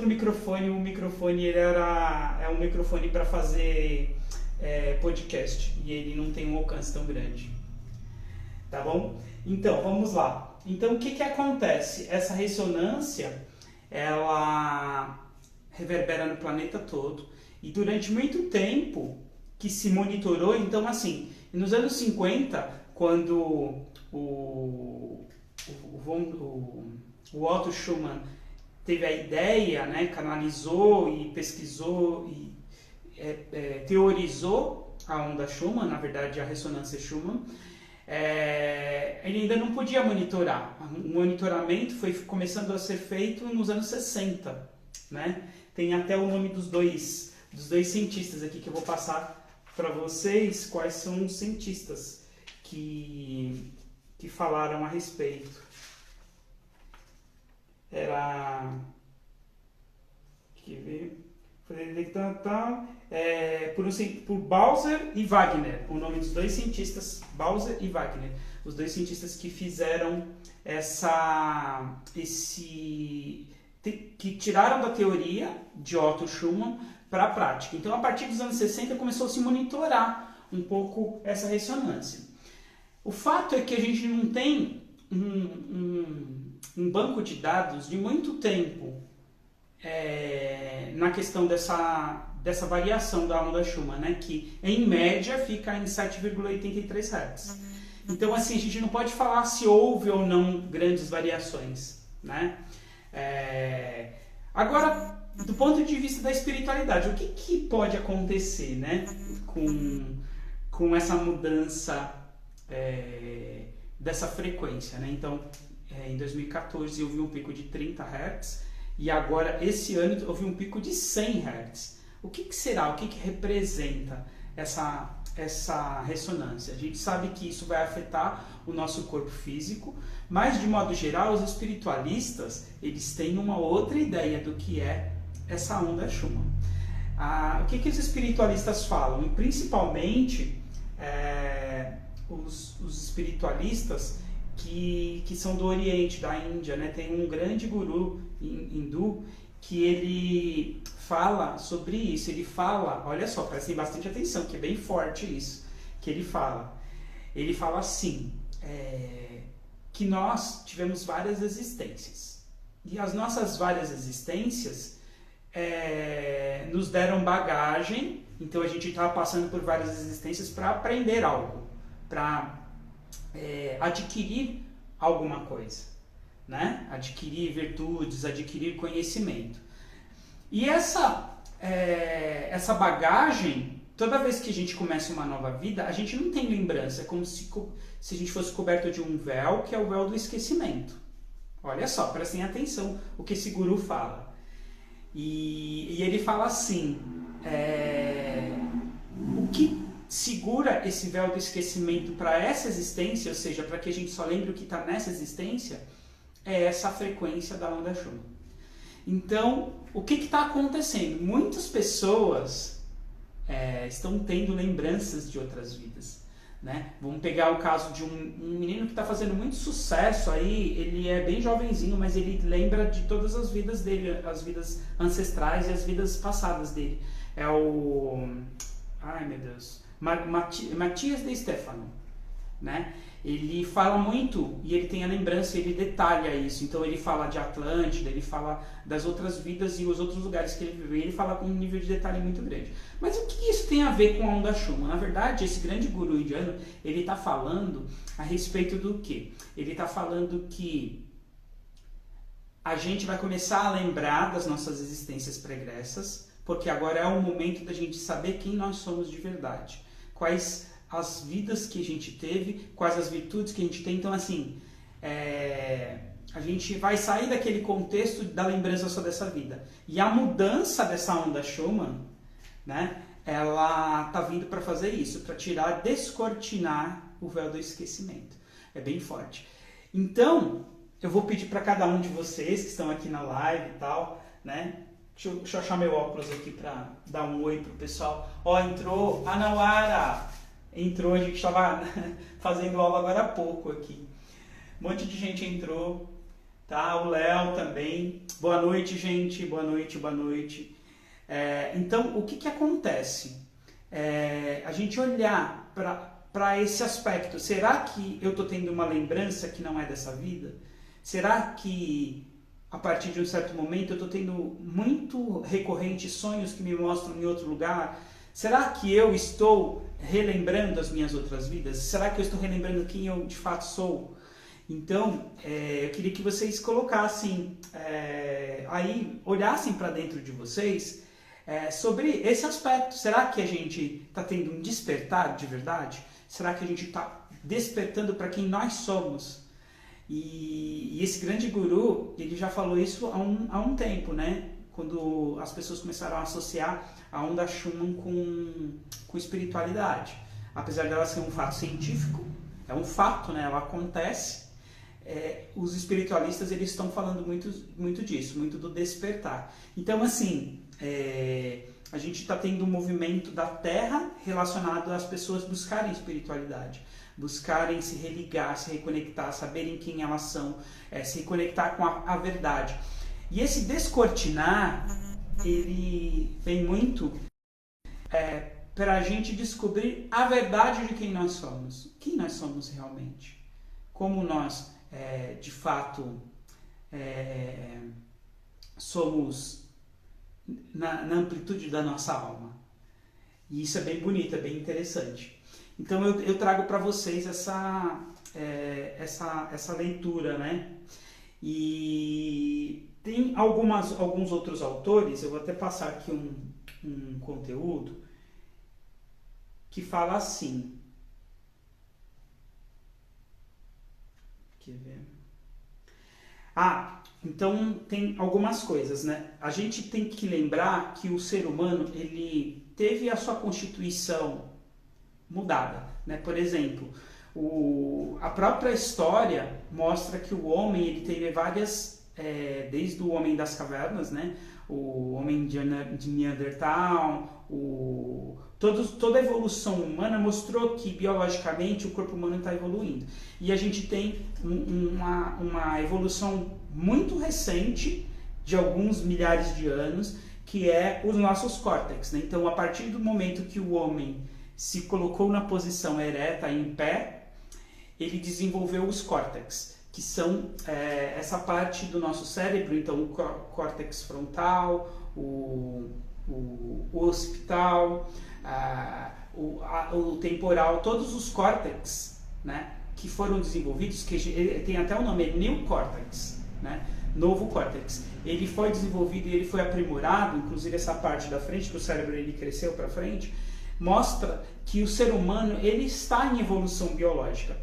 outro microfone, o microfone ele é um microfone para fazer podcast e ele não tem um alcance tão grande. Tá bom? Então, vamos lá. Então, o que acontece? Essa ressonância, ela reverbera no planeta todo e durante muito tempo que se monitorou, então assim, nos anos 50, quando o Otto Schumann teve a ideia, né, canalizou e pesquisou e teorizou a onda Schumann, na verdade a ressonância Schumann, ele ainda não podia monitorar. O monitoramento foi começando a ser feito nos anos 60, né? Tem até o nome dos dois cientistas aqui que eu vou passar para vocês quais são os cientistas que falaram a respeito. Era... Deixa eu ver... por Balzer e Wagner, o nome dos dois cientistas, Balzer e Wagner, os dois cientistas que fizeram que tiraram da teoria de Otto Schumann para a prática. Então, a partir dos anos 60, começou a se monitorar um pouco essa ressonância. O fato é que a gente não tem um banco de dados de muito tempo na questão dessa variação da onda Schumann, né, que em média fica em 7,83 Hz. Então, assim, a gente não pode falar se houve ou não grandes variações, né? Agora, do ponto de vista da espiritualidade, o que pode acontecer, né, com essa mudança dessa frequência, né? Então, em 2014 houve um pico de 30 Hz e agora, esse ano, houve um pico de 100 Hz. O que será? O que representa essa ressonância? A gente sabe que isso vai afetar o nosso corpo físico, mas, de modo geral, os espiritualistas eles têm uma outra ideia do que é essa onda Schumann. O que os espiritualistas falam? E, principalmente, os espiritualistas que são do Oriente, da Índia, né? Tem um grande guru hindu que ele fala sobre isso. Ele fala, olha só, prestem bastante atenção, que é bem forte isso, que ele fala assim, que nós tivemos várias existências, e as nossas várias existências nos deram bagagem, então a gente estava passando por várias existências para aprender algo, para adquirir alguma coisa, né? Adquirir virtudes, adquirir conhecimento. E essa bagagem, toda vez que a gente começa uma nova vida, a gente não tem lembrança, é como se a gente fosse coberto de um véu, que é o véu do esquecimento. Olha só, prestem atenção o que esse guru fala. E ele fala assim, o que segura esse véu do esquecimento para essa existência, ou seja, para que a gente só lembre o que está nessa existência, é essa frequência da onda Schumann. Então, o que está acontecendo? Muitas pessoas estão tendo lembranças de outras vidas, né? Vamos pegar o caso de um menino que está fazendo muito sucesso aí, ele é bem jovenzinho, mas ele lembra de todas as vidas dele, as vidas ancestrais e as vidas passadas dele. É o... Ai, meu Deus... Matias de Stefano, né? Ele fala muito e ele tem a lembrança, ele detalha isso. Então ele fala de Atlântida, ele fala das outras vidas e os outros lugares que ele viveu. Ele fala com um nível de detalhe muito grande. Mas o que isso tem a ver com a onda Schumann? Na verdade, esse grande guru indiano, ele está falando a respeito do quê? Ele está falando que a gente vai começar a lembrar das nossas existências pregressas, porque agora é o momento da gente saber quem nós somos de verdade. Quais as vidas que a gente teve, quais as virtudes que a gente tem. Então, assim, a gente vai sair daquele contexto da lembrança só dessa vida. E a mudança dessa onda Schumann, né, ela está vindo para fazer isso, para tirar, descortinar o véu do esquecimento. É bem forte. Então, eu vou pedir para cada um de vocês que estão aqui na live e tal, né? Deixa eu achar meu óculos aqui para dar um oi pro pessoal. Ó, entrou a Nawara. Entrou, a gente estava fazendo aula agora há pouco aqui. Um monte de gente entrou. Tá, o Léo também. Boa noite, gente. Boa noite, boa noite. Então, o que que acontece? A gente olhar para esse aspecto. Será que eu estou tendo uma lembrança que não é dessa vida? Será que a partir de um certo momento eu estou tendo muito recorrente sonhos que me mostram em outro lugar? Será que eu estou relembrando as minhas outras vidas? Será que eu estou relembrando quem eu de fato sou? Então, eu queria que vocês colocassem, aí olhassem para dentro de vocês sobre esse aspecto. Será que a gente está tendo um despertar de verdade? Será que a gente está despertando para quem nós somos? E esse grande guru, ele já falou isso há um tempo, né? Quando as pessoas começaram a associar a onda Schumann com espiritualidade. Apesar dela ser um fato científico, é um fato, né? Ela acontece. Os espiritualistas, eles estão falando muito disso, muito do despertar. Então, assim, a gente está tendo um movimento da Terra relacionado às pessoas buscarem espiritualidade, buscarem se religar, se reconectar, saberem quem elas são, se reconectar com a verdade. E esse descortinar, ele vem muito para a gente descobrir a verdade de quem nós somos. Quem nós somos realmente. Como nós, de fato, somos na amplitude da nossa alma. E isso é bem bonito, é bem interessante. Então eu trago para vocês essa leitura, né? E tem alguns outros autores, eu vou até passar aqui um conteúdo que fala assim. Quer ver? Então tem algumas coisas, né? A gente tem que lembrar que o ser humano, ele teve a sua constituição mudada, né? Por exemplo, a própria história mostra que o homem, ele teve várias, desde o homem das cavernas, né? O homem de Neandertal, toda a evolução humana mostrou que biologicamente o corpo humano está evoluindo. E a gente tem uma evolução muito recente, de alguns milhares de anos, que é os nossos córtex, né? Então, a partir do momento que o homem se colocou na posição ereta, em pé, ele desenvolveu os córtex, que são essa parte do nosso cérebro, então o córtex frontal, o occipital, o temporal, todos os córtex, né, que foram desenvolvidos, que tem até o nome, New Cortex, né, novo córtex. Ele foi desenvolvido e ele foi aprimorado, inclusive essa parte da frente, que o cérebro ele cresceu para frente, mostra que o ser humano ele está em evolução biológica.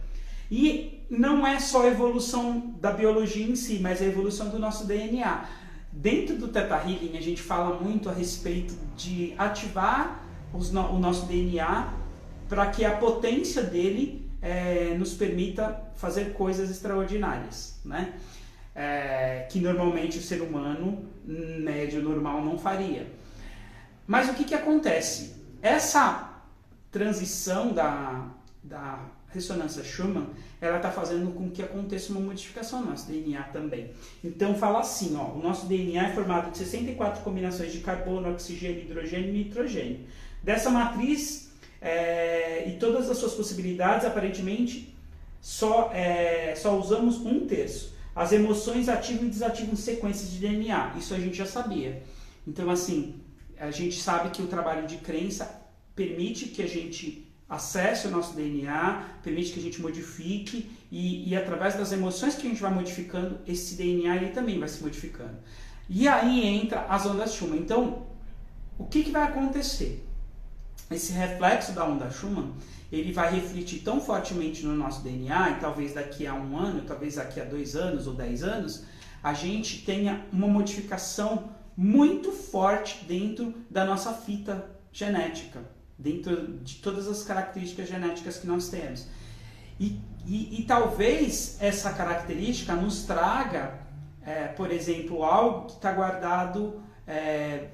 E não é só a evolução da biologia em si, mas a evolução do nosso DNA. Dentro do Theta Healing, a gente fala muito a respeito de ativar o nosso DNA para que a potência dele nos permita fazer coisas extraordinárias, né? Que normalmente o ser humano médio normal não faria. Mas o que acontece? Essa transição da ressonância Schumann, ela está fazendo com que aconteça uma modificação no nosso DNA também. Então fala assim, ó, o nosso DNA é formado de 64 combinações de carbono, oxigênio, hidrogênio e nitrogênio. Dessa matriz e todas as suas possibilidades, aparentemente, só usamos 1/3. As emoções ativam e desativam sequências de DNA. Isso a gente já sabia. Então, assim, a gente sabe que o trabalho de crença permite que a gente acesse o nosso DNA, permite que a gente modifique e através das emoções que a gente vai modificando, esse DNA ele também vai se modificando. E aí entra as ondas Schumann. Então, o que vai acontecer? Esse reflexo da onda Schumann, ele vai refletir tão fortemente no nosso DNA, e talvez daqui a 1 ano, talvez daqui a 2 anos ou 10 anos, a gente tenha uma modificação muito forte dentro da nossa fita genética, dentro de todas as características genéticas que nós temos. E talvez essa característica nos traga, por exemplo, algo que está guardado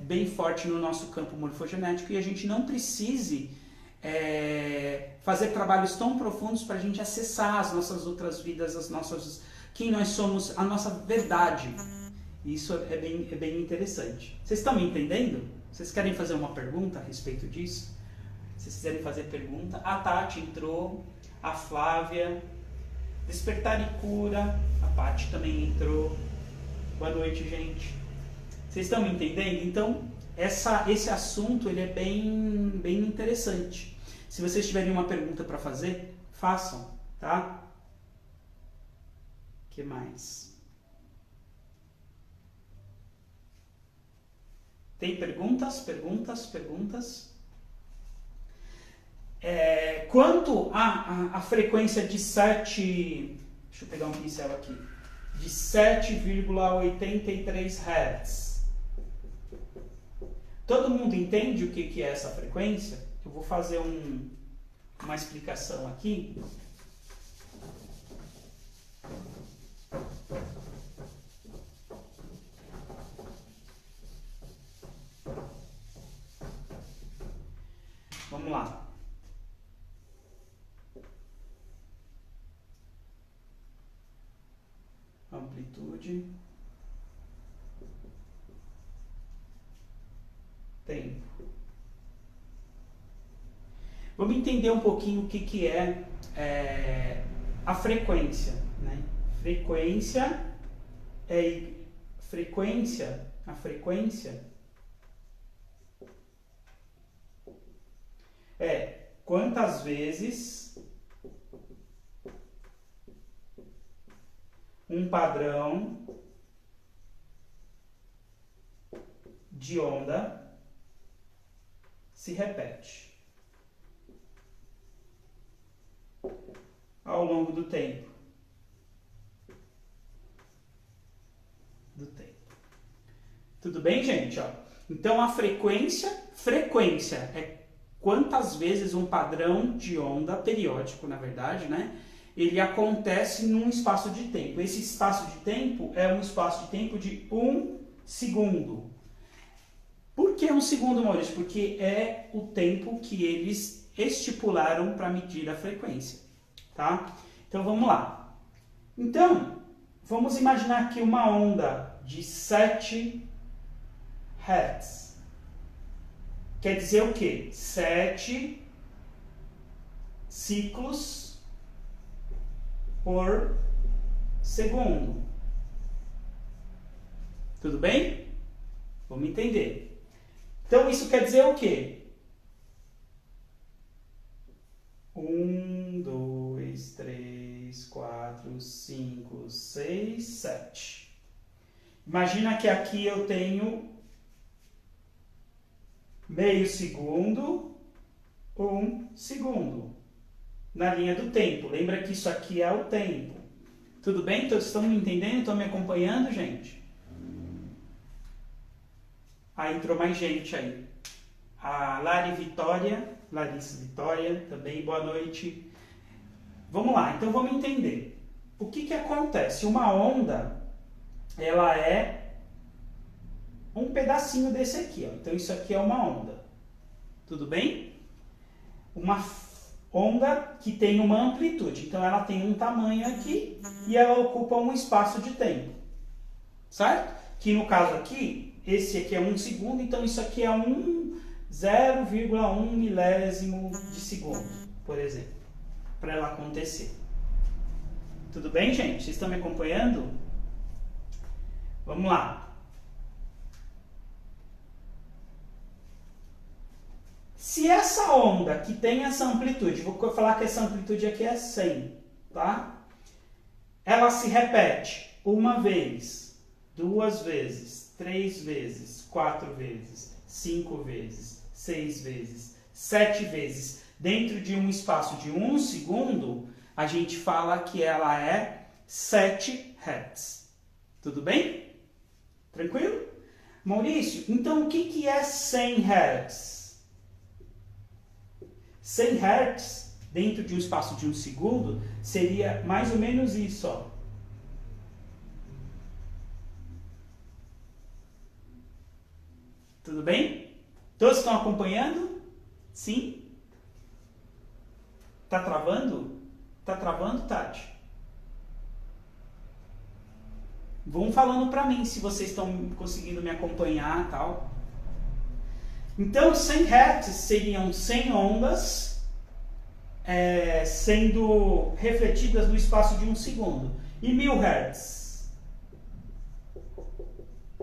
bem forte no nosso campo morfogenético e a gente não precise fazer trabalhos tão profundos para a gente acessar as nossas outras vidas, as nossas quem nós somos, a nossa verdade. Isso é bem interessante. Vocês estão me entendendo? Vocês querem fazer uma pergunta a respeito disso? Se vocês quiserem fazer pergunta, a Tati entrou, a Flávia, Despertar e Cura, a Paty também entrou. Boa noite, gente. Vocês estão me entendendo? Então, esse assunto ele é bem interessante. Se vocês tiverem uma pergunta para fazer, façam, tá? O que mais? Tem perguntas? Quanto à frequência de 7... Deixa eu pegar um pincel aqui. De 7,83 Hz. Todo mundo entende o que é essa frequência? Eu vou fazer uma explicação aqui. Vamos lá. Amplitude. Tempo. Vamos entender um pouquinho o que é a frequência, né? A frequência é quantas vezes um padrão de onda se repete ao longo do tempo. Tudo bem, gente? Ó, então, a frequência é quantas vezes um padrão de onda, periódico, na verdade, né? Ele acontece num espaço de tempo. Esse espaço de tempo é um espaço de tempo de 1 segundo. Por que 1 segundo, Maurício? Porque é o tempo que eles estipularam para medir a frequência, tá? Então, vamos lá. Então, vamos imaginar aqui uma onda de 7 Hz. Quer dizer o quê? 7 ciclos por segundo. Tudo bem? Vamos entender. Então, isso quer dizer o quê? 1, 2, 3, 4, 5, 6, 7. Imagina que aqui eu tenho meio segundo, 1 segundo. Na linha do tempo. Lembra que isso aqui é o tempo. Tudo bem? Todos estão me entendendo? Estão me acompanhando, gente? Aí entrou mais gente aí. A Larissa Vitória, também, boa noite. Vamos lá, então vamos entender. O que acontece? Uma onda, ela é um pedacinho desse aqui, ó. Então isso aqui é uma onda. Tudo bem? Uma onda que tem uma amplitude. Então ela tem um tamanho aqui e ela ocupa um espaço de tempo. Certo? Que no caso aqui, esse aqui é 1 segundo, então isso aqui é 0,1 milésimo de segundo, por exemplo, para ela acontecer. Tudo bem, gente? Vocês estão me acompanhando? Vamos lá. Se essa onda que tem essa amplitude, vou falar que essa amplitude aqui é 100, tá? Ela se repete uma vez, 2 vezes, 3 vezes, 4 vezes, 5 vezes, 6 vezes, 7 vezes, dentro de um espaço de 1 segundo, a gente fala que ela é 7 Hz. Tudo bem? Tranquilo? Maurício, então o que é 100 Hz? 100 Hz, dentro de um espaço de 1 segundo, seria mais ou menos isso, ó. Tudo bem? Todos estão acompanhando? Sim? Tá travando? Tá travando, Tati? Vão falando para mim se vocês estão conseguindo me acompanhar e tal. Então 100 Hz seriam 100 ondas sendo refletidas no espaço de 1 segundo. E 1000 Hz,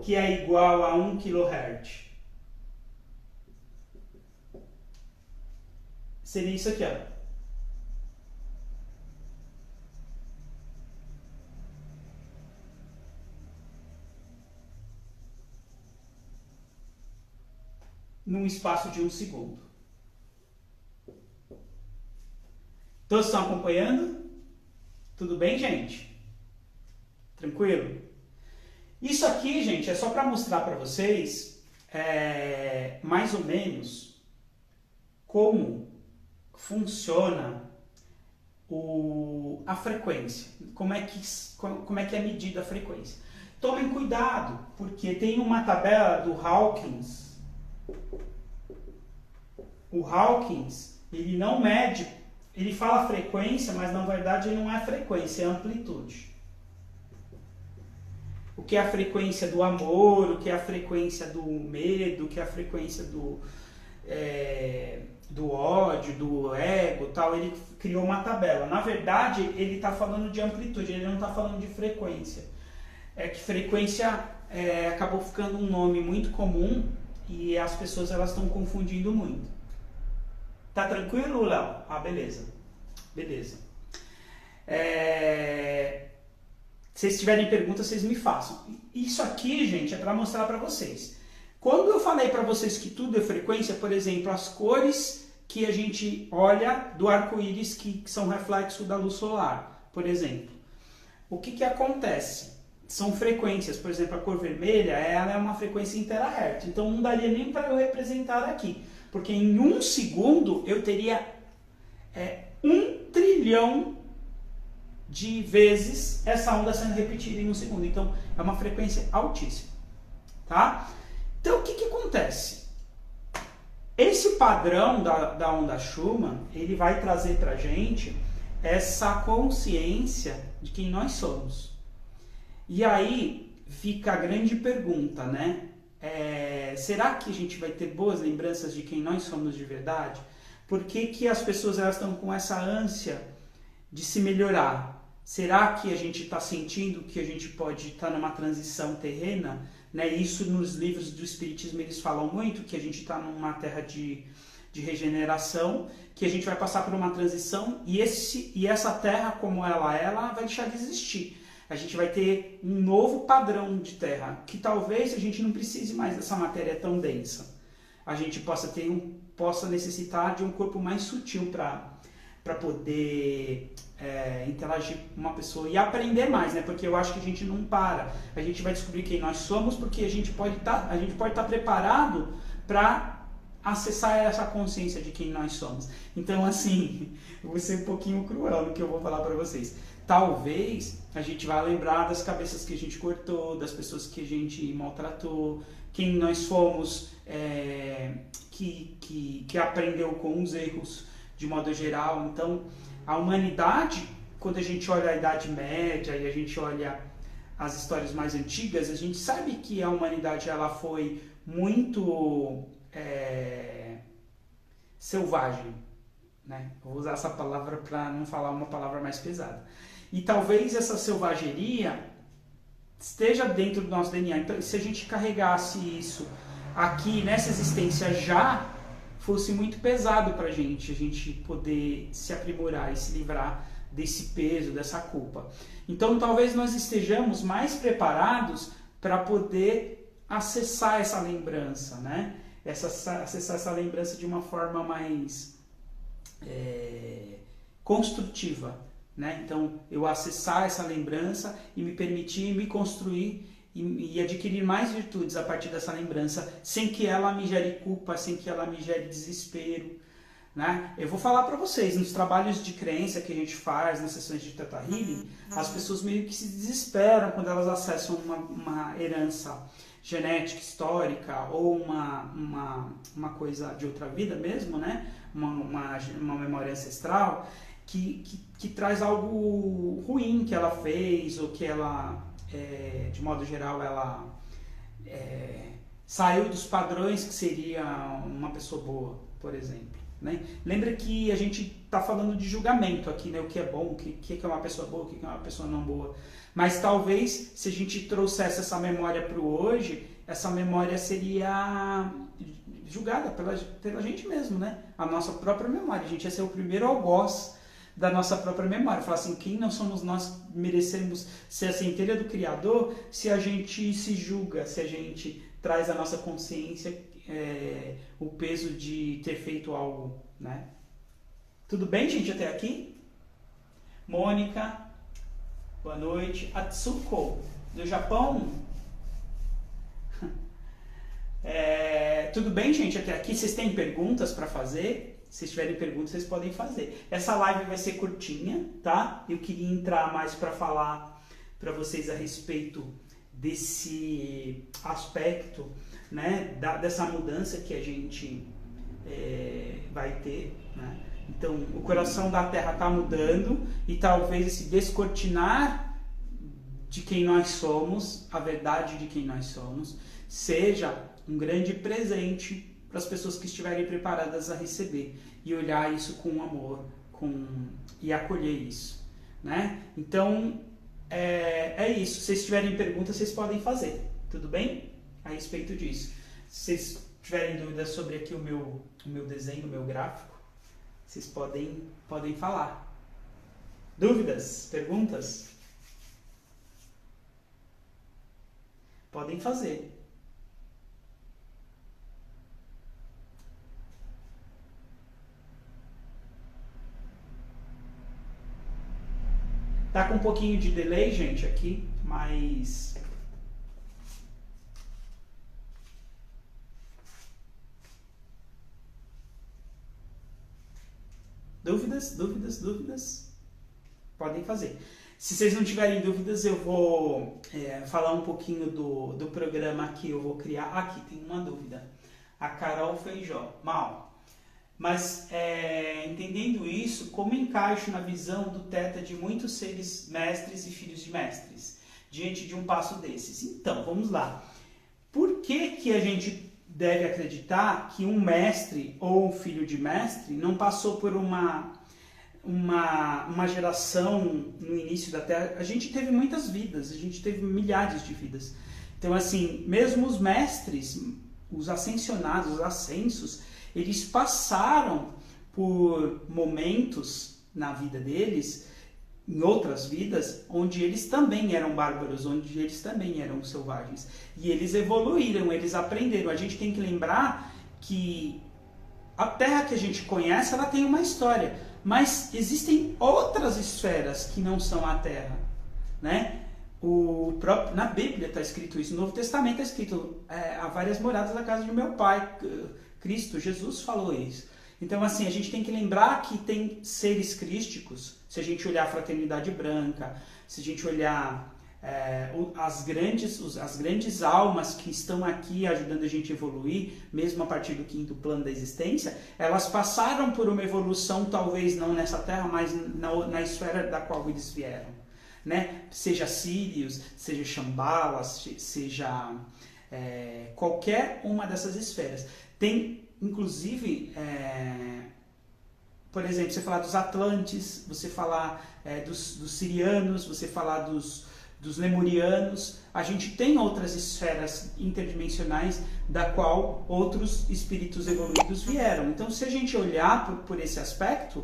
que é igual a 1 kHz. Seria isso aqui, ó. Num espaço de 1 segundo. Todos estão acompanhando? Tudo bem, gente? Tranquilo? Isso aqui, gente, é só para mostrar para vocês mais ou menos como funciona a frequência. Como é que é medida a frequência. Tomem cuidado, porque tem uma tabela do Hawkins. O Hawkins, ele não mede, ele fala frequência, mas na verdade ele não é frequência, é amplitude. O que é a frequência do amor, o que é a frequência do medo, o que é a frequência do ódio, do ego, tal, ele criou uma tabela. Na verdade, ele está falando de amplitude, ele não está falando de frequência. É que frequência acabou ficando um nome muito comum e as pessoas elas estão confundindo muito. Tá tranquilo, Léo? Ah, beleza. Beleza. Se vocês tiverem perguntas, vocês me façam. Isso aqui, gente, é para mostrar para vocês. Quando eu falei para vocês que tudo é frequência, por exemplo, as cores que a gente olha do arco-íris que são reflexo da luz solar, por exemplo. O que acontece? São frequências, por exemplo, a cor vermelha, ela é uma frequência em terahertz, então não daria nem para eu representar aqui, porque em 1 segundo eu teria 1 trilhão de vezes essa onda sendo repetida em 1 segundo, então é uma frequência altíssima, tá? Então o que acontece? Esse padrão da onda Schumann, ele vai trazer para a gente essa consciência de quem nós somos. E aí fica a grande pergunta, né? Será que a gente vai ter boas lembranças de quem nós somos de verdade? Por que as pessoas elas estão com essa ânsia de se melhorar? Será que a gente está sentindo que a gente pode estar numa transição terrena? Né? Isso nos livros do Espiritismo eles falam muito, que a gente está numa terra de regeneração, que a gente vai passar por uma transição e essa terra como ela vai deixar de existir. A gente vai ter um novo padrão de terra, que talvez a gente não precise mais dessa matéria tão densa. A gente possa necessitar de um corpo mais sutil para poder interagir com uma pessoa e aprender mais, né? Porque eu acho que a gente não para. A gente vai descobrir quem nós somos, porque a gente pode estar preparado para acessar essa consciência de quem nós somos. Então, assim, eu vou ser um pouquinho cruel no que eu vou falar para vocês. Talvez a gente vá lembrar das cabeças que a gente cortou, das pessoas que a gente maltratou, quem nós fomos, que aprendeu com os erros de modo geral. Então, a humanidade, quando a gente olha a Idade Média e a gente olha as histórias mais antigas, a gente sabe que a humanidade ela foi muito selvagem, né? Vou usar essa palavra para não falar uma palavra mais pesada. E talvez essa selvageria esteja dentro do nosso DNA. Então, se a gente carregasse isso aqui nessa existência já, fosse muito pesado para a gente poder se aprimorar e se livrar desse peso, dessa culpa. Então, talvez nós estejamos mais preparados para poder acessar essa lembrança, né? Acessar essa lembrança de uma forma mais construtiva. Né? Então, eu acessar essa lembrança e me permitir me construir e adquirir mais virtudes a partir dessa lembrança, sem que ela me gere culpa, sem que ela me gere desespero. Né? Eu vou falar para vocês, nos trabalhos de crença que a gente faz, nas sessões de Theta Healing, as pessoas meio que se desesperam quando elas acessam uma herança genética, histórica, ou uma coisa de outra vida mesmo, né? uma memória ancestral, que traz algo ruim que ela fez ou que ela de modo geral, ela saiu dos padrões que seria uma pessoa boa, por exemplo. Né? Lembra que a gente está falando de julgamento aqui, né? O que é bom, o que é uma pessoa boa, o que é uma pessoa não boa. Mas talvez, se a gente trouxesse essa memória para o hoje, essa memória seria julgada pela gente mesmo, né? A nossa própria memória. A gente ia ser o primeiro algoz da nossa própria memória. Falar assim, quem não somos nós, merecemos ser a centelha do Criador, se a gente se julga, se a gente traz à nossa consciência o peso de ter feito algo, né? Tudo bem, gente, até aqui? Mônica, boa noite. Atsuko, do Japão. Tudo bem, gente, até aqui? Vocês têm perguntas para fazer? Se tiverem perguntas, vocês podem fazer. Essa live vai ser curtinha, tá? Eu queria entrar mais para falar para vocês a respeito desse aspecto, né, dessa mudança que a gente vai ter, né? Então, o coração da Terra está mudando e talvez esse descortinar de quem nós somos, a verdade de quem nós somos, seja um grande presente para as pessoas que estiverem preparadas a receber e olhar isso com amor, e acolher isso, né? Então, é isso. Se vocês tiverem perguntas, vocês podem fazer, tudo bem? A respeito disso. Se vocês tiverem dúvidas sobre aqui o meu desenho, o meu gráfico, vocês podem falar. Dúvidas? Perguntas? Podem fazer. Tá com um pouquinho de delay, gente, aqui, mas... Dúvidas? Podem fazer. Se vocês não tiverem dúvidas, eu vou falar um pouquinho do programa que eu vou criar. Aqui tem uma dúvida. A Carol Feijó. Mal. Mas, entendendo isso, como encaixo na visão do Teta de muitos seres mestres e filhos de mestres, diante de um passo desses? Então, vamos lá. Por que a gente deve acreditar que um mestre ou um filho de mestre não passou por uma geração no início da Terra? A gente teve muitas vidas, a gente teve milhares de vidas. Então, assim, mesmo os mestres, os ascensionados, os ascensos, eles passaram por momentos na vida deles, em outras vidas, onde eles também eram bárbaros, onde eles também eram selvagens. E eles evoluíram, eles aprenderam. A gente tem que lembrar que a Terra que a gente conhece, ela tem uma história, mas existem outras esferas que não são a Terra, né? Na Bíblia está escrito isso, no Novo Testamento está escrito há várias moradas na casa de meu pai. Cristo, Jesus falou isso. Então, assim, a gente tem que lembrar que tem seres crísticos, se a gente olhar a fraternidade branca, se a gente olhar as grandes almas que estão aqui ajudando a gente a evoluir, mesmo a partir do quinto plano da existência, elas passaram por uma evolução, talvez não nessa Terra, mas na esfera da qual eles vieram, né? Seja Sírios, seja Shambhalas, seja qualquer uma dessas esferas. Tem, inclusive, por exemplo, você falar dos Atlantes, você falar dos Sirianos, você falar dos Lemurianos, a gente tem outras esferas interdimensionais da qual outros espíritos evoluídos vieram. Então, se a gente olhar por esse aspecto,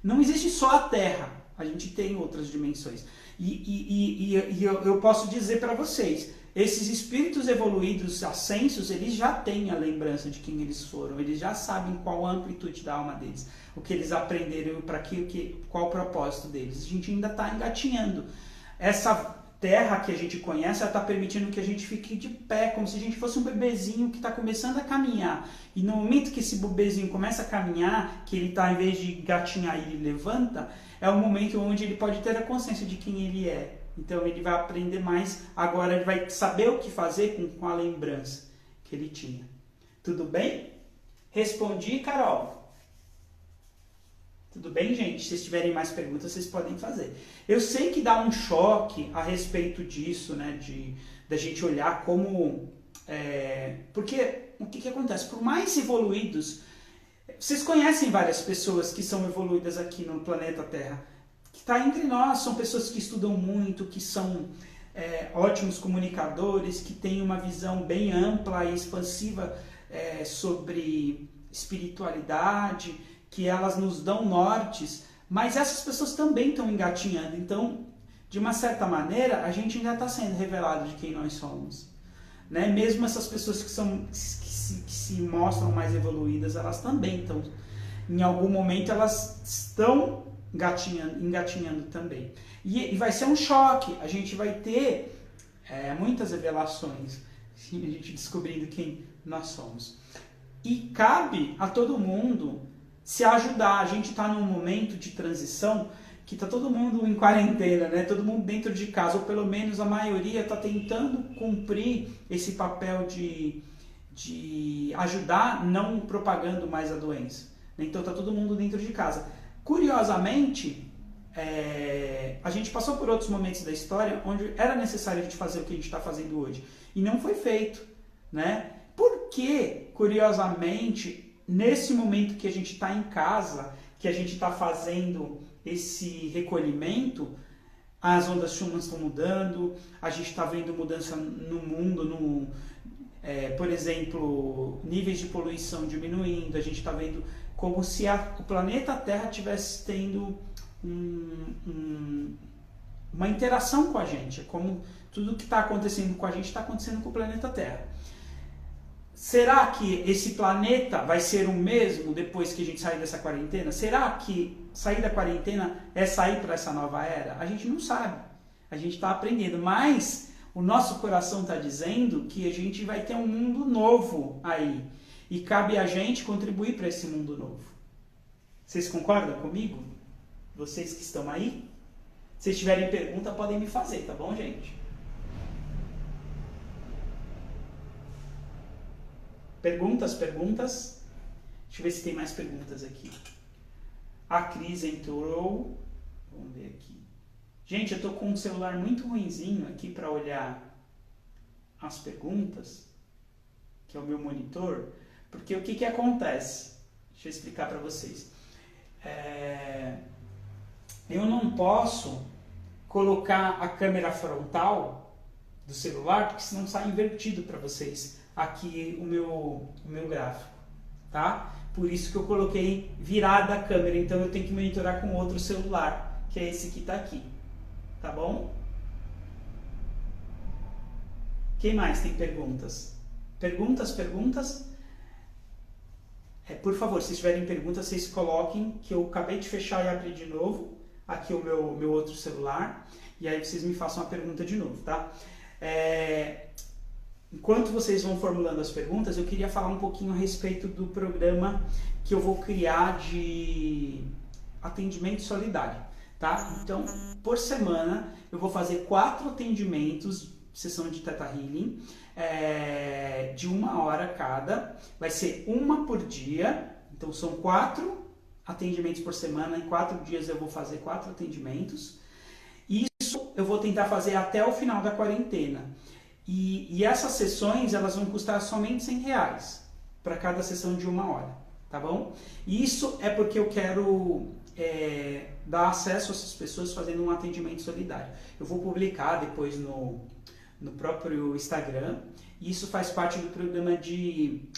não existe só a Terra, a gente tem outras dimensões. E eu posso dizer para vocês, esses espíritos evoluídos, ascensos, eles já têm a lembrança de quem eles foram, eles já sabem qual a amplitude da alma deles, o que eles aprenderam, qual o propósito deles. A gente ainda está engatinhando. Essa Terra que a gente conhece, ela está permitindo que a gente fique de pé, como se a gente fosse um bebezinho que está começando a caminhar. E no momento que esse bebezinho começa a caminhar, que ele está, em vez de gatinhar, ele levanta, é o momento onde ele pode ter a consciência de quem ele é. Então ele vai aprender mais, agora ele vai saber o que fazer com a lembrança que ele tinha. Tudo bem? Respondi, Carol? Tudo bem, gente? Se vocês tiverem mais perguntas, vocês podem fazer. Eu sei que dá um choque a respeito disso, né? Da gente olhar como... porque o que acontece? Por mais evoluídos... Vocês conhecem várias pessoas que são evoluídas aqui no planeta Terra. Que está entre nós, são pessoas que estudam muito, que são ótimos comunicadores, que têm uma visão bem ampla e expansiva sobre espiritualidade, que elas nos dão nortes, mas essas pessoas também estão engatinhando. Então, de uma certa maneira, a gente ainda está sendo revelado de quem nós somos. Né? Mesmo essas pessoas que se mostram mais evoluídas, elas também estão, em algum momento, elas estão engatinhando também. E vai ser um choque, a gente vai ter muitas revelações, a gente descobrindo quem nós somos. E cabe a todo mundo se ajudar. A gente está num momento de transição que está todo mundo em quarentena, né? Todo mundo dentro de casa, ou pelo menos a maioria está tentando cumprir esse papel de ajudar, não propagando mais a doença. Então está todo mundo dentro de casa. Curiosamente, a gente passou por outros momentos da história onde era necessário a gente fazer o que a gente está fazendo hoje. E não foi feito, né? Porque, curiosamente, nesse momento que a gente está em casa, que a gente está fazendo esse recolhimento, as ondas Schumann estão mudando, a gente está vendo mudança no mundo, por exemplo, níveis de poluição diminuindo, a gente está vendo como se o planeta Terra estivesse tendo uma interação com a gente, é como tudo que está acontecendo com a gente está acontecendo com o planeta Terra. Será que esse planeta vai ser o mesmo depois que a gente sair dessa quarentena? Será que sair da quarentena é sair para essa nova era? A gente não sabe. A gente está aprendendo. Mas o nosso coração está dizendo que a gente vai ter um mundo novo aí. E cabe a gente contribuir para esse mundo novo. Vocês concordam comigo? Vocês que estão aí? Se tiverem pergunta, podem me fazer, tá bom, gente? Perguntas? Deixa eu ver se tem mais perguntas aqui. A Cris entrou. Vamos ver aqui. Gente, eu tô com um celular muito ruinzinho aqui para olhar as perguntas, que é o meu monitor, porque o que acontece? Deixa eu explicar para vocês. Eu não posso colocar a câmera frontal do celular, porque senão sai invertido para vocês aqui o meu gráfico, tá? Por isso que eu coloquei virada a câmera, então eu tenho que monitorar com outro celular, que é esse que está aqui, tá bom? Quem mais tem perguntas? Perguntas? Por favor, se tiverem perguntas, vocês coloquem, que eu acabei de fechar e abrir de novo, aqui o meu outro celular, e aí vocês me façam a pergunta de novo, tá? Enquanto vocês vão formulando as perguntas, eu queria falar um pouquinho a respeito do programa que eu vou criar de atendimento solidário, tá? Então, por semana, eu vou fazer 4 atendimentos, sessão de Theta Healing, de 1 hora cada. Vai ser uma por dia, então são 4 atendimentos por semana. Em 4 dias eu vou fazer 4 atendimentos. Isso eu vou tentar fazer até o final da quarentena. E essas sessões, elas vão custar somente R$100 para cada sessão de 1 hora, tá bom? Isso é porque eu quero dar acesso a essas pessoas fazendo um atendimento solidário. Eu vou publicar depois no próprio Instagram, e isso faz parte do programa de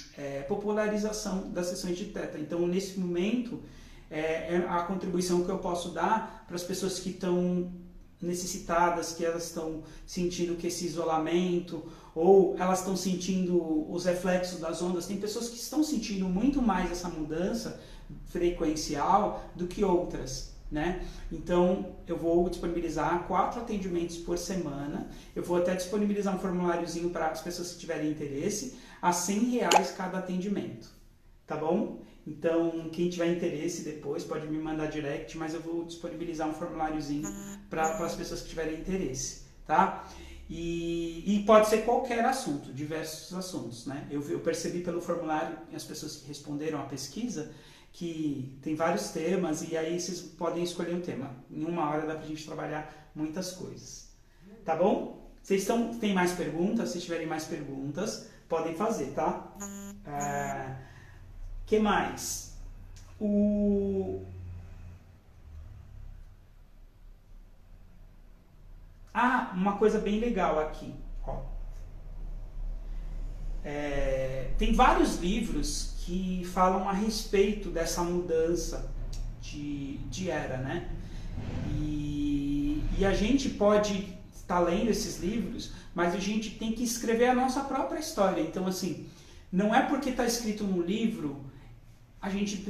popularização das sessões de Theta. Então, nesse momento, é a contribuição que eu posso dar para as pessoas que estão necessitadas, que elas estão sentindo que esse isolamento, ou elas estão sentindo os reflexos das ondas. Tem pessoas que estão sentindo muito mais essa mudança frequencial do que outras, né? Então, eu vou disponibilizar 4 atendimentos por semana. Eu vou até disponibilizar um formuláriozinho para as pessoas que tiverem interesse, a R$100 cada atendimento, tá bom? Então, quem tiver interesse depois pode me mandar direct, mas eu vou disponibilizar um formuláriozinho para as pessoas que tiverem interesse, tá? E pode ser qualquer assunto, diversos assuntos, né? Eu percebi pelo formulário, as pessoas que responderam à pesquisa, que tem vários temas e aí vocês podem escolher um tema. Em 1 hora dá pra gente trabalhar muitas coisas. Tá bom? Tem mais perguntas? Se tiverem mais perguntas, podem fazer, tá? Que mais? Uma coisa bem legal aqui. Ó. Tem vários livros que falam a respeito dessa mudança de era, né? E a gente pode estar lendo esses livros, mas a gente tem que escrever a nossa própria história. Então, assim, não é porque está escrito no livro, a gente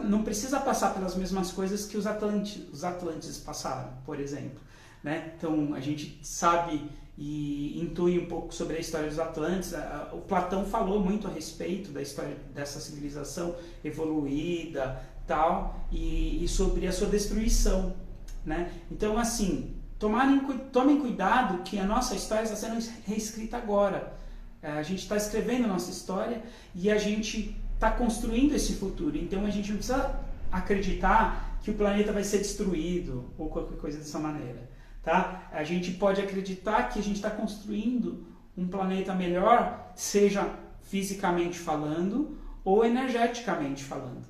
não precisa passar pelas mesmas coisas que os Atlantes passaram, por exemplo. Né? Então, a gente sabe e intui um pouco sobre a história dos Atlantes. O Platão falou muito a respeito da história dessa civilização evoluída, tal, e sobre a sua destruição. Né? Então, assim, tomem cuidado que a nossa história está sendo reescrita agora. A gente está escrevendo a nossa história e a gente está construindo esse futuro. Então, a gente não precisa acreditar que o planeta vai ser destruído ou qualquer coisa dessa maneira. Tá? A gente pode acreditar que a gente está construindo um planeta melhor, seja fisicamente falando ou energeticamente falando.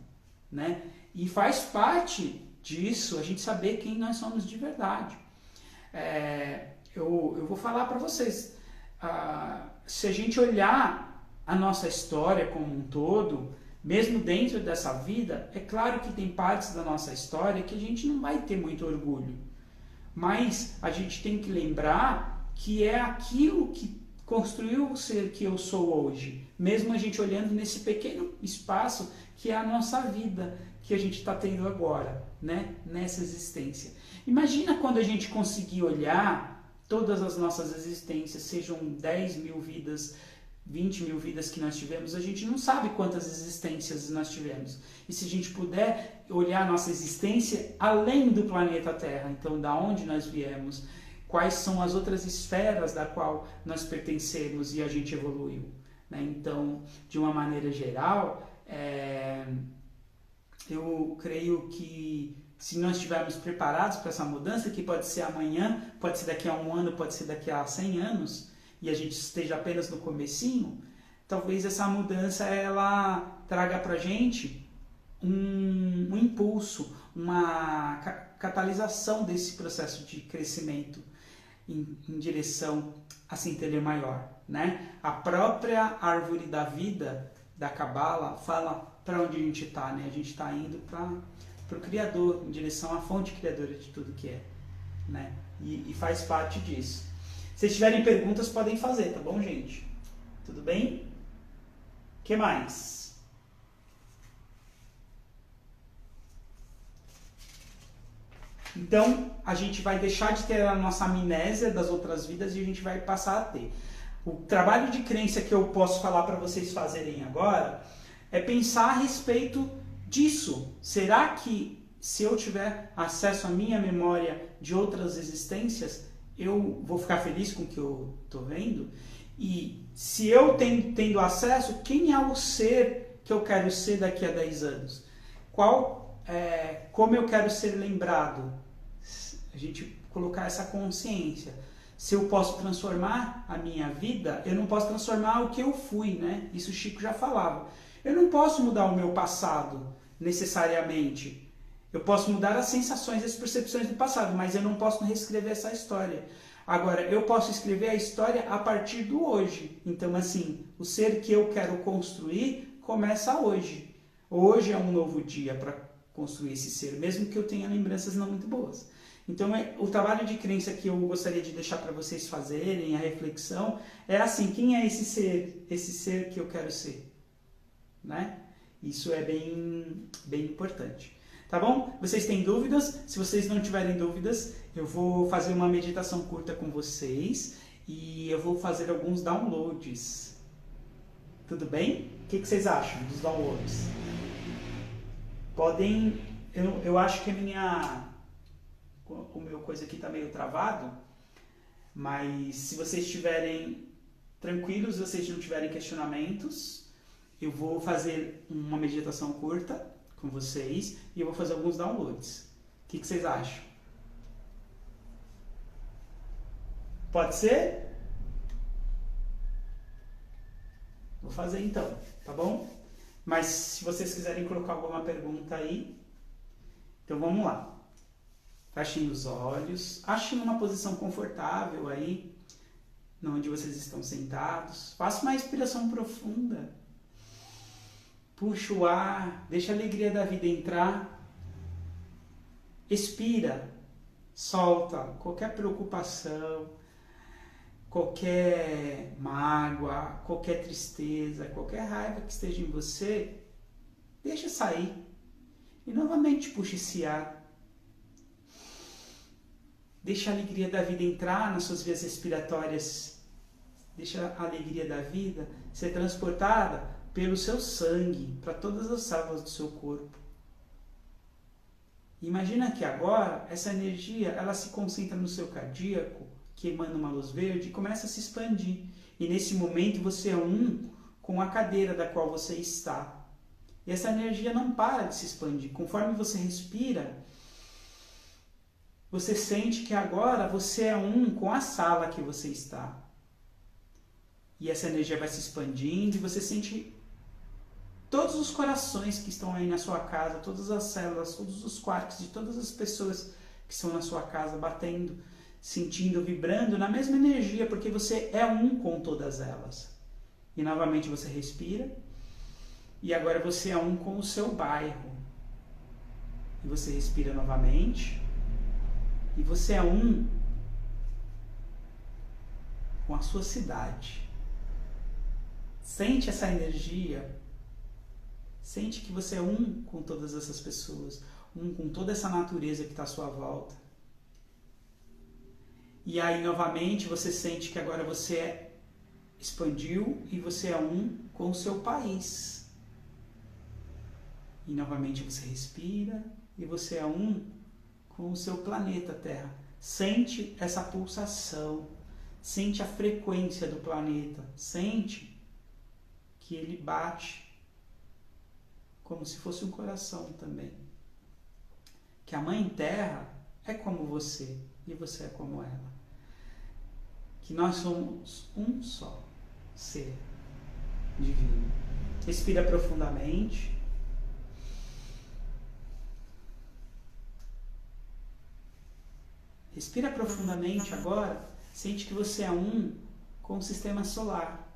Né? E faz parte disso a gente saber quem nós somos de verdade. Eu vou falar para vocês, se a gente olhar a nossa história como um todo, mesmo dentro dessa vida, é claro que tem partes da nossa história que a gente não vai ter muito orgulho. Mas a gente tem que lembrar que é aquilo que construiu o ser que eu sou hoje. Mesmo a gente olhando nesse pequeno espaço que é a nossa vida, que a gente está tendo agora, né? Nessa existência. Imagina quando a gente conseguir olhar todas as nossas existências, sejam 10 mil vidas, 20 mil vidas que nós tivemos, a gente não sabe quantas existências nós tivemos. E se a gente puder olhar a nossa existência além do planeta Terra, então da onde nós viemos, quais são as outras esferas da qual nós pertencemos e a gente evoluiu. Né? Então, de uma maneira geral, eu creio que se nós estivermos preparados para essa mudança, que pode ser amanhã, pode ser daqui a 1 ano, pode ser daqui a 100 anos, e a gente esteja apenas no comecinho, talvez essa mudança ela traga para a gente um impulso, uma catalisação desse processo de crescimento em direção a centelha maior. Né? A própria árvore da vida da Cabala fala para onde a gente está. Né? A gente está indo para o Criador, em direção à fonte criadora de tudo que é. Né? E faz parte disso. Se tiverem perguntas, podem fazer, tá bom, gente? Tudo bem? O que mais? Então, a gente vai deixar de ter a nossa amnésia das outras vidas e a gente vai passar a ter. O trabalho de crença que eu posso falar para vocês fazerem agora é pensar a respeito disso. Será que se eu tiver acesso à minha memória de outras existências, eu vou ficar feliz com o que eu estou vendo? E se eu tendo acesso, quem é o ser que eu quero ser daqui a 10 anos? Como eu quero ser lembrado? A gente colocar essa consciência. Se eu posso transformar a minha vida, eu não posso transformar o que eu fui, né? Isso o Chico já falava. Eu não posso mudar o meu passado, necessariamente. Eu posso mudar as sensações e as percepções do passado, mas eu não posso reescrever essa história. Agora, eu posso escrever a história a partir do hoje. Então, assim, o ser que eu quero construir começa hoje. Hoje é um novo dia para construir esse ser, mesmo que eu tenha lembranças não muito boas. Então, o trabalho de crença que eu gostaria de deixar para vocês fazerem, a reflexão, é assim, quem é esse ser que eu quero ser? Né? Isso é bem importante. Tá bom? Vocês têm dúvidas? Se vocês não tiverem dúvidas, eu vou fazer uma meditação curta com vocês e eu vou fazer alguns downloads. Tudo bem? O que vocês acham dos downloads? Podem... Eu acho que o meu coisa aqui está meio travado, mas se vocês estiverem tranquilos, se vocês não tiverem questionamentos, eu vou fazer uma meditação curta com vocês e eu vou fazer alguns downloads. O que vocês acham? Pode ser? Vou fazer então, tá bom? Mas se vocês quiserem colocar alguma pergunta aí, então vamos lá. Fechem os olhos, achem uma posição confortável aí, onde vocês estão sentados. Faça uma respiração profunda. Puxa o ar, deixa a alegria da vida entrar. Expira, solta qualquer preocupação, qualquer mágoa, qualquer tristeza, qualquer raiva que esteja em você, deixa sair. E novamente puxa esse ar. Deixa a alegria da vida entrar nas suas vias respiratórias. Deixa a alegria da vida ser transportada pelo seu sangue para todas as células do seu corpo. Imagina que agora essa energia ela se concentra no seu cardíaco, que emana uma luz verde e começa a se expandir. E nesse momento você é um com a cadeira da qual você está. E essa energia não para de se expandir. Conforme você respira, você sente que agora você é um com a sala que você está. E essa energia vai se expandindo e você sente todos os corações que estão aí na sua casa, todas as células, todos os quartos de todas as pessoas que estão na sua casa batendo, sentindo, vibrando na mesma energia, porque você é um com todas elas. E novamente você respira. E agora você é um com o seu bairro. E você respira novamente. E você é um com a sua cidade. Sente essa energia. Sente que você é um com todas essas pessoas. Um com toda essa natureza que está à sua volta. E aí, novamente, você sente que agora você expandiu e você é um com o seu país. E novamente você respira e você é um com o seu planeta Terra. Sente essa pulsação, sente a frequência do planeta, sente que ele bate como se fosse um coração também. Que a Mãe Terra é como você e você é como ela. Que nós somos um só ser divino. Respira profundamente. Respira profundamente agora. Sente que você é um com o sistema solar,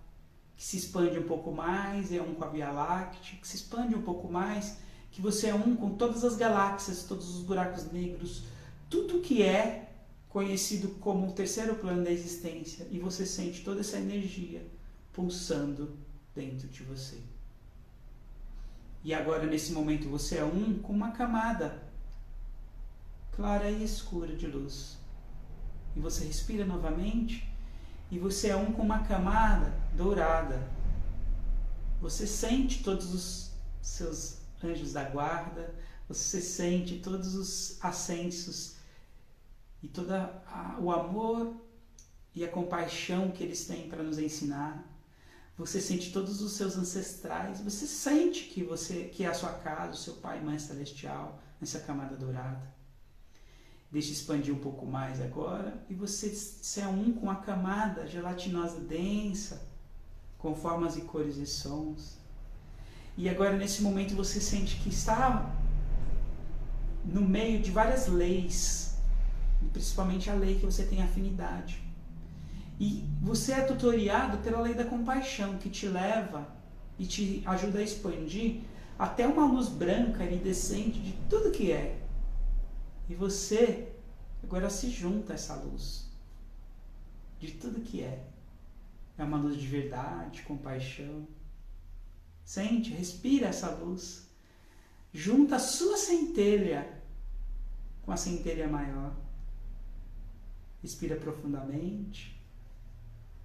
que se expande um pouco mais, é um com a Via Láctea, que se expande um pouco mais, que você é um com todas as galáxias, todos os buracos negros, tudo que é conhecido como o terceiro plano da existência, e você sente toda essa energia pulsando dentro de você. E agora, nesse momento, você é um com uma camada clara e escura de luz. E você respira novamente, e você é um com uma camada dourada. Você sente todos os seus anjos da guarda, você sente todos os ascensos e todo o amor e a compaixão que eles têm para nos ensinar. Você sente todos os seus ancestrais, você sente que é a sua casa, o seu Pai e Mãe Celestial, nessa camada dourada. Deixa expandir um pouco mais agora, e você é um com a camada gelatinosa densa, com formas e cores e sons. E agora, nesse momento, você sente que está no meio de várias leis, principalmente a lei que você tem afinidade. E você é tutoriado pela lei da compaixão, que te leva e te ajuda a expandir até uma luz branca iridescente de tudo que é. E você agora se junta a essa luz de tudo que é. É uma luz de verdade, compaixão. Sente, respira essa luz. Junta a sua centelha com a centelha maior. Respira profundamente.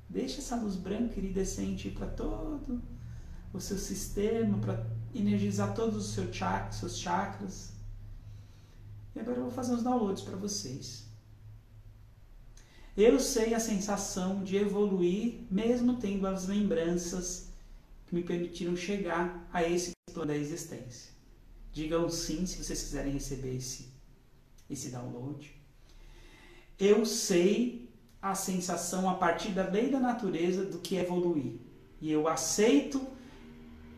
Deixa essa luz branca iridescente ir para todo o seu sistema, para energizar todos os seus chakras. E agora eu vou fazer uns downloads para vocês. Eu sei a sensação de evoluir, mesmo tendo as lembranças que me permitiram chegar a esse plano da existência. Digam sim se vocês quiserem receber esse download. Eu sei a sensação a partir da lei da natureza do que é evoluir. E eu aceito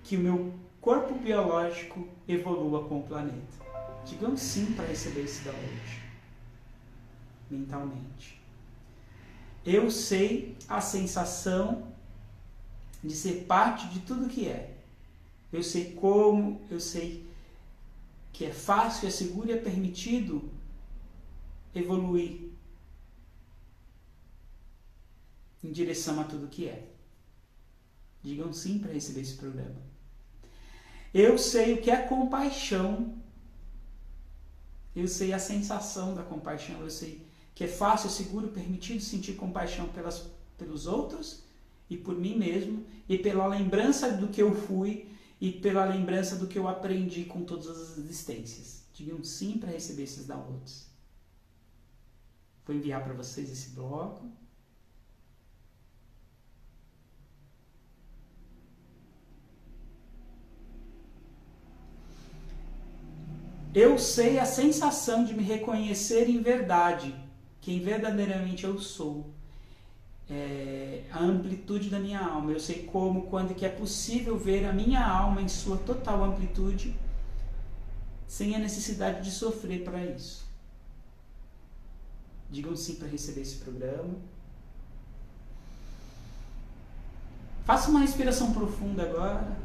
que o meu corpo biológico evolua com o planeta. Digam sim para receber esse download. Mentalmente. Eu sei a sensação de ser parte de tudo que é. Eu sei como, eu sei que é fácil, é seguro e é permitido evoluir em direção a tudo que é. Digam sim para receber esse programa. Eu sei o que é compaixão. Eu sei a sensação da compaixão. Eu sei que é fácil, seguro, permitido sentir compaixão pelos outros e por mim mesmo, e pela lembrança do que eu fui e pela lembrança do que eu aprendi com todas as existências. Digam sim para receber esses downloads. Vou enviar para vocês esse bloco. Eu sei a sensação de me reconhecer em verdade, quem verdadeiramente eu sou. A amplitude da minha alma. Eu sei como, quando que é possível ver a minha alma em sua total amplitude, sem a necessidade de sofrer para isso. Digam sim para receber esse programa. Faça uma respiração profunda agora.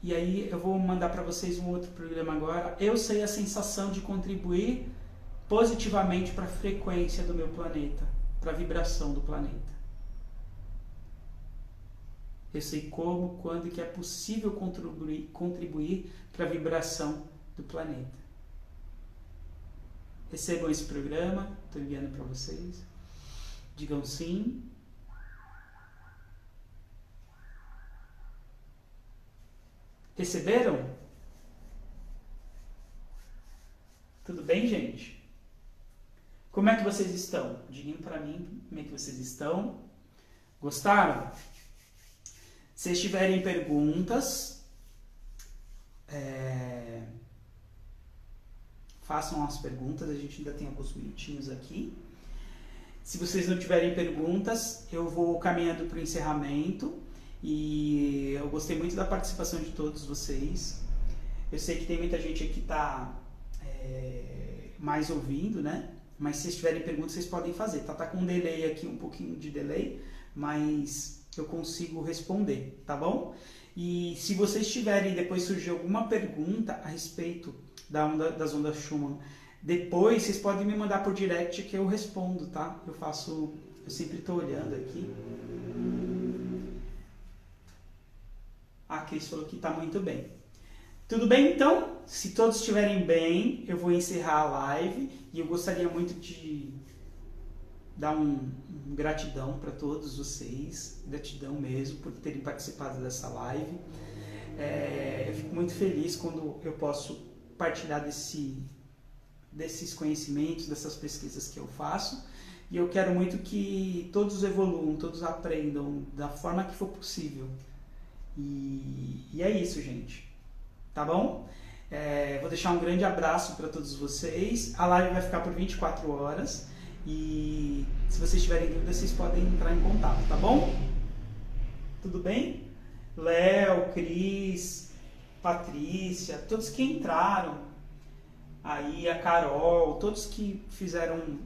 E aí eu vou mandar para vocês um outro programa agora. Eu sei a sensação de contribuir positivamente para a frequência do meu planeta, para a vibração do planeta. Eu sei como, quando e que é possível contribuir para a vibração do planeta. Recebam esse programa, estou enviando para vocês. Digam sim. Receberam? Tudo bem, gente? Como é que vocês estão? Digam para mim como é que vocês estão. Gostaram? Se tiverem perguntas, façam as perguntas, a gente ainda tem alguns minutinhos aqui. Se vocês não tiverem perguntas, eu vou caminhando para o encerramento. E eu gostei muito da participação de todos vocês. Eu sei que tem muita gente aqui que está mais ouvindo, né? Mas se vocês tiverem perguntas, vocês podem fazer. Tá com um delay aqui, um pouquinho de delay, mas eu consigo responder, tá bom? E se vocês tiverem, depois surgir alguma pergunta a respeito das ondas Schumann, depois vocês podem me mandar por direct que eu respondo, tá? Eu sempre estou olhando aqui. A Cris falou que está muito bem. Tudo bem, então? Se todos estiverem bem, eu vou encerrar a live. E eu gostaria muito de dar um gratidão para todos vocês. Gratidão mesmo por terem participado dessa live. Eu fico muito feliz quando eu posso partilhar desses conhecimentos, dessas pesquisas que eu faço. E eu quero muito que todos evoluam, todos aprendam da forma que for possível. E é isso, gente. Tá bom? Vou deixar um grande abraço para todos vocês. A live vai ficar por 24 horas. E se vocês tiverem dúvidas, vocês podem entrar em contato, tá bom? Tudo bem? Léo, Cris, Patrícia, todos que entraram. Aí a Carol, todos que fizeram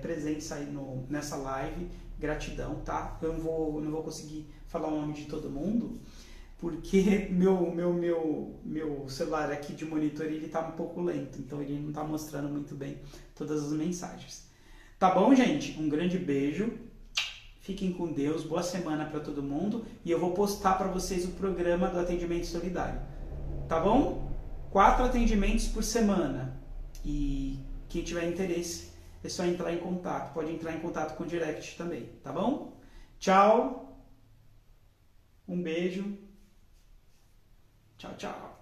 presença aí nessa live. Gratidão, tá? Eu não vou conseguir falar o nome de todo mundo, porque meu celular aqui de monitor ele tá um pouco lento, então ele não tá mostrando muito bem todas as mensagens. Tá bom, gente? Um grande beijo, fiquem com Deus, boa semana para todo mundo, e eu vou postar para vocês o programa do atendimento solidário, tá bom? 4 atendimentos por semana, e quem tiver interesse é só entrar em contato, pode entrar em contato com o direct também, tá bom? Tchau! Um beijo. Tchau, tchau.